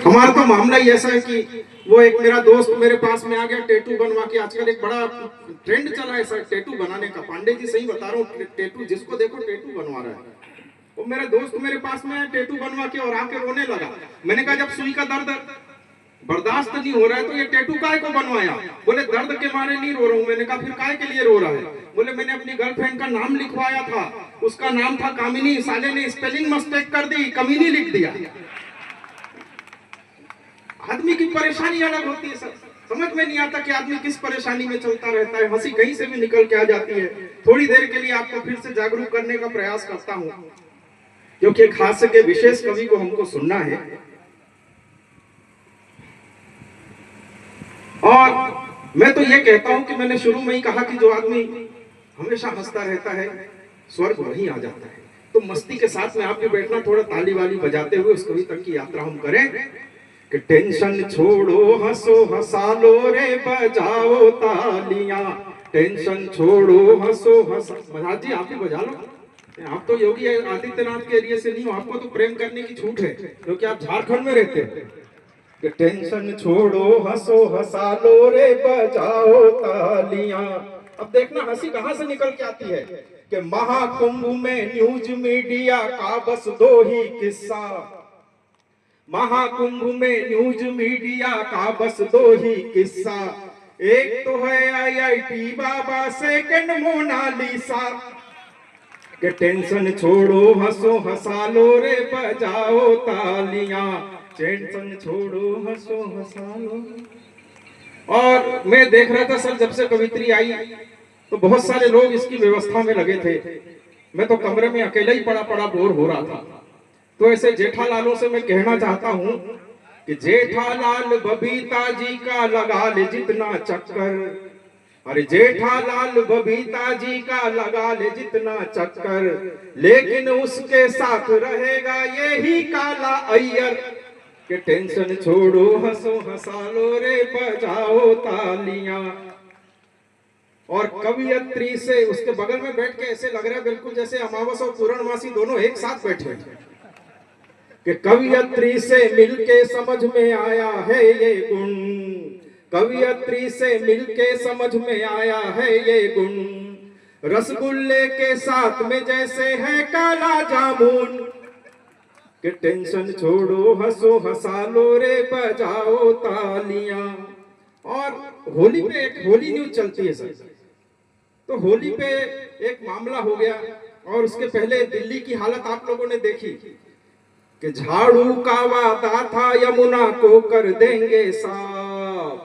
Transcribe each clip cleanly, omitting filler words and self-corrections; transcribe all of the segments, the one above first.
हमारा तो मामला ही ऐसा है कि वो एक मेरा दोस्त मेरे पास में आ गया टैटू बनवा के। आजकल एक बड़ा ट्रेंड चला है सर टैटू बनाने का। पांडे जी सही बता रहा हूँ, टैटू जिसको देखो टैटू बनवा रहा है। वो मेरा दोस्त मेरे पास में टैटू बनवा के और आके रोने लगा। मैंने कहा जब सुई का दर्द बर्दाश्त नहीं हो रहा है तो ये टैटू काहे को बनवाया? बोले दर्द के मारे नहीं रो रहा हूँ। मैंने कहा फिर काहे के लिए रो रहा है? बोले मैंने अपनी गर्लफ्रेंड का नाम लिखवाया था, उसका नाम था कामिनी, साले ने स्पेलिंग मिस्टेक कर दी, कमीनी लिख दिया। आदमी की परेशानी अलग होती है सर, समझ में नहीं आता कि आदमी किस परेशानी में चलता रहता है। हंसी कहीं से भी निकल के आ जाती है। थोड़ी देर के लिए आपको फिर से जागरूक करने का प्रयास करता हूँ, क्योंकि एक हास्य के विशेष कवि को हमको सुनना है। और मैं तो ये कहता हूं कि मैंने शुरू में ही कहा कि जो आदमी हमेशा हंसता रहता है स्वर्ग वहीं आ जाता है। तो मस्ती के साथ में आप भी बैठना, थोड़ा ताली वाली बजाते हुए उस कवि तक की यात्रा हम करें कि टेंशन छोड़ो हंसो हंसा लो रे बजाओ तालियां, टेंशन छोड़ो हंसो हंसा। महाराज जी आप ही बजा लो, आप तो योगी आदित्यनाथ के एरिया से नहीं हो, आपको तो प्रेम करने की छूट है क्योंकि आप झारखंड में रहते हैं। कि टेंशन छोड़ो हंसो हंसा लो रे बजाओ तालियां। अब देखना हंसी कहां से निकल के आती है कि महाकुंभ में न्यूज मीडिया का बस दो ही किस्सा, महाकुंभ में न्यूज मीडिया का बस दो ही किस्सा। एक तो है IIT बाबा, सेकंड मोनालिसा। कि टेंशन छोड़ो हंसो हंसा लो रे बजाओ तालियां, टेंशन छोड़ो हंसो हंसा लो। और मैं देख रहा था सर जब से कवित्री आई तो बहुत सारे लोग इसकी व्यवस्था में लगे थे। मैं तो कमरे में अकेला ही पड़ा बोर हो रहा था। तो ऐसे जेठालालों से मैं कहना चाहता हूं कि जेठालाल बबीता जी का लगा ले जितना चक्कर, अरे जेठालाल बबीता जी का लगा ले जितना चक्कर, लेकिन उसके साथ रहेगा यही काला अय्यर। कि टेंशन छोड़ो हंसो हंसा लो रे बजाओ तालियां। और कवियत्री से उसके बगल में बैठ के ऐसे लग रहा है बिल्कुल जैसे अमावस और पूर्णमासी दोनों एक साथ बैठे। कि कवियत्री से मिलके समझ में आया है ये गुण, कवियत्री से मिलके समझ में आया है ये गुण, रसगुल्ले के साथ में जैसे है काला जामुन। कि टेंशन छोड़ो हंसो हंसा लो रे बजाओ तालियां। और होली पे एक होली न्यूज चलती है सर, तो होली पे एक मामला हो गया और उसके पहले दिल्ली की हालत आप लोगों ने देखी कि झाड़ू का वादा था यमुना को कर देंगे साफ,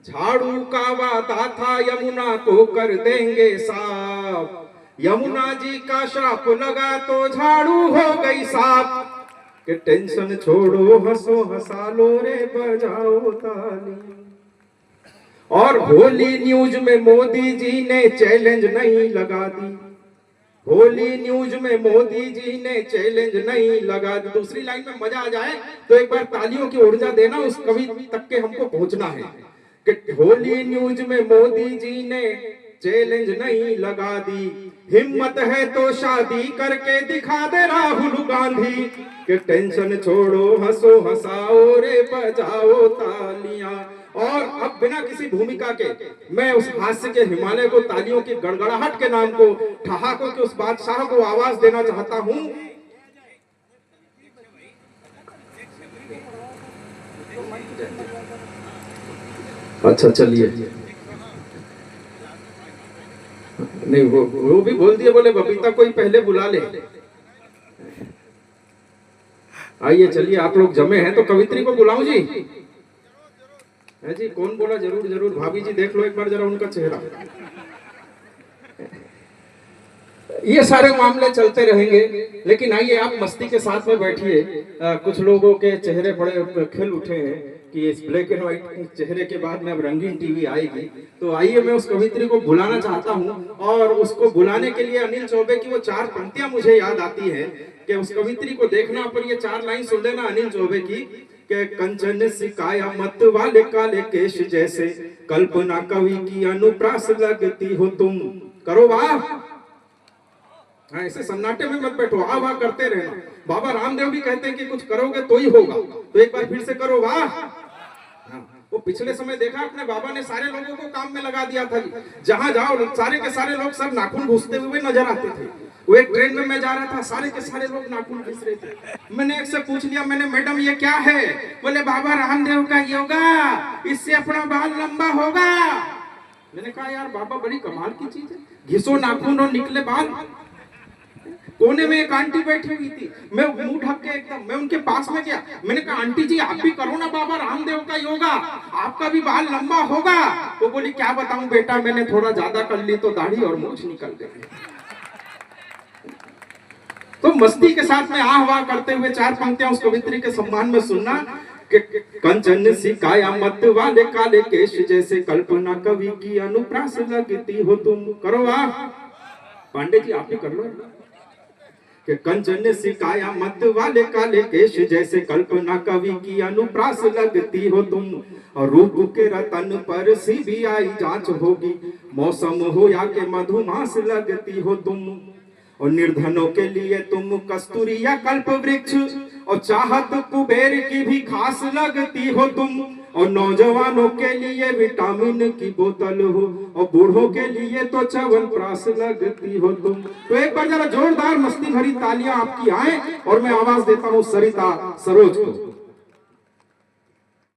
झाड़ू का वादा था यमुना को कर देंगे साफ, यमुना जी का श्राप लगा तो झाड़ू हो गई साफ। कि टेंशन छोड़ो हंसो हंसा लो रे बजाओ ताली। और होली न्यूज में मोदी जी ने चैलेंज नहीं लगा दी, होली न्यूज में मोदी जी ने चैलेंज नहीं लगा दी। दूसरी लाइन में मजा आ जाए तो एक बार तालियों की ऊर्जा देना, उस कवि तक के हमको पहुंचना है। कि होली न्यूज में मोदी जी ने चैलेंज नहीं लगा दी, हिम्मत है तो शादी करके दिखा दे राहुल गांधी। कि टेंशन छोड़ो हंसो हंसाओ रे बजाओ तालियां। और अब बिना किसी भूमिका के मैं उस हास्य के हिमालय को तालियों की गड़गड़ाहट के नाम को ठहाकों के उस बादशाह को आवाज देना चाहता हूं। अच्छा चलिए, नहीं वो भी बोल दिए, बोले बबीता कोई पहले बुला ले। आइए चलिए, आप लोग जमे हैं तो कवित्री को बुलाऊं जी? है जी, कौन बोला? जरूर जरूर, भाभी जी देख लो एक बार जरा उनका चेहरा। ये सारे मामले चलते रहेंगे, लेकिन आइए आप मस्ती के साथ में बैठिए। कुछ लोगों के चेहरे बड़े खिल उठे हैं कि इस ब्लैक एंड व्हाइट चेहरे के बाद में अब रंगीन टीवी आएगी। तो आइए मैं उस कवित्री को बुलाना चाहता हूं, और उसको बुलाने के लिए अनिल चौबे की वो 4 पंक्तियां मुझे याद आती है कि उस कवित्री को देखना पर ये 4 लाइन सुन लेना अनिल चौबे की। के कंचन सिकाया मत वाले काले केश जैसे, कल्पना कवि की अनुप्रास लगती हो तुम। करो वाह, हाँ ऐसे सन्नाटे में मत बैठो, वाह वाह करते रहना। बाबा रामदेव भी कहते हैं कि कुछ करोगे तो ही होगा, तो एक बार फिर से करो वाह। वो पिछले समय देखा अपने बाबा ने सारे लोगों को काम में लगा दिया था, जहां जाओ सारे के सारे लोग सब नाखून घुसते हुए नजर आते थे। वो एक ट्रेन में मैं जा रहा था, सारे के सारे लोग नाखून घिस रहे थे। मैंने एक से पूछ लिया, मैंने मैडम ये क्या है? बोले बाबा रामदेव का योगा, इससे अपना बाल लंबा होगा। मैंने कहा यार बाबा बड़ी कमाल की चीज है, घिसो नाखून और निकले बाल। कोने में एक आंटी बैठी हुई थी, मैं मुंह ढक के एकदम मैं उनके पास में गया, मैंने कहा आंटी जी आप भी करो ना बाबा रामदेव का योगा, आपका भी बाल लंबा होगा। वो बोली क्या बताऊं बेटा, मैंने थोड़ा ज्यादा कर ली तो दाढ़ी और मूंछ निकल गई। तो मस्ती के साथ में आह वाह करते हुए 4 पंक्तियां उस कवित्री के सम्मान में सुनना कि कंचन सी काया मत वाले काले केश जैसे कल्पना कवि की अनुप्रास लगती हो तुम। करो वाह पांडे जी आप भी कर लो कि कंचन सी काया मत वाले काले केश जैसे कल्पना कवि की अनुप्रास लगती हो तुम। और रूप के रतन पर सी भी आई जांच होगी, मौसम हो या के मधुमास लगती हो तुम। और निर्धनों के लिए तुम कस्तूरी या कल्प वृक्ष, और चाहत कुबेर की भी खास लगती हो तुम। और नौजवानों के लिए विटामिन की बोतल हो, और बूढ़ों के लिए तो च्यवनप्राश लगती हो तुम। तो एक बार जरा जोरदार मस्ती भरी तालियां आपकी आए, और मैं आवाज देता हूं सरिता सरोज को।